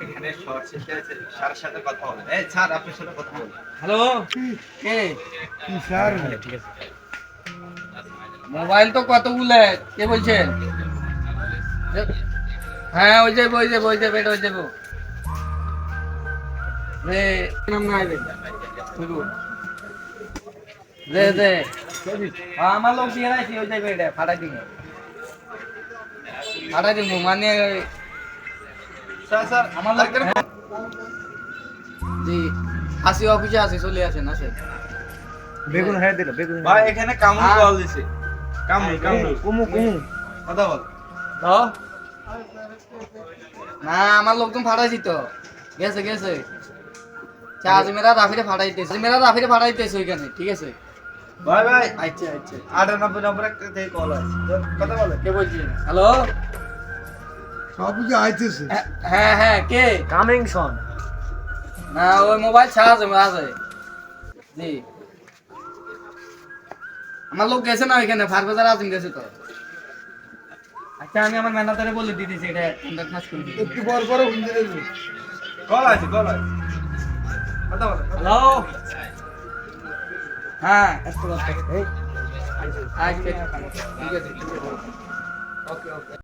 এখানে short system আছে, স্যারের সাথে কথা বলেন। এই স্যার, আপনার সাথে কথা বলবো। হ্যালো, কে? কি স্যার? ঠিক আছে। মোবাইল তো কতগুলো, কে বলছেন? হ্যাঁ, ওই যে বেটা ওই যাবো রে, নাম না আইবে রে আমার লোক দিয়ে রাখি, ওই যাবে এটা ফাটাই দিব মানে স্যার আমার লোক জি আসি, অফিসে আসি, চলে আসেন আসেন। বেগুন হ্যাঁ দিল বেগুন। ভাই এখানে কামরুল কল দিছে। কামরুল কুমু কুমু কথা বল। না আমার লোকজন ফাটাইছি তো, গেছে আজমেরা রাফিরে ফাটাইতেছে ওইখানে, ঠিক আছে। ভাই আচ্ছা 98 নম্বর একটা থেকে কল আছে, কথা বলে। কে বলছেন? হ্যালো, সব কিছু আইতেছে। হ্যাঁ কে? কামিং সন। না ওই মোবাইল চার্জ আছে জি। আমার লোক গেছে না ওইখানে, ফারবাজার আজিম গেছে তো। আচ্ছা আমি আমার ম্যানেজারে বলে দিতেছি, এটা কন্টাক্ট কাজ করে দিতে। একটু বড় বড় হুন্দি দেবে। কল আছে কথা বলে। হ্যালো, হ্যাঁ আচ্ছা ঠিক আছে, ওকে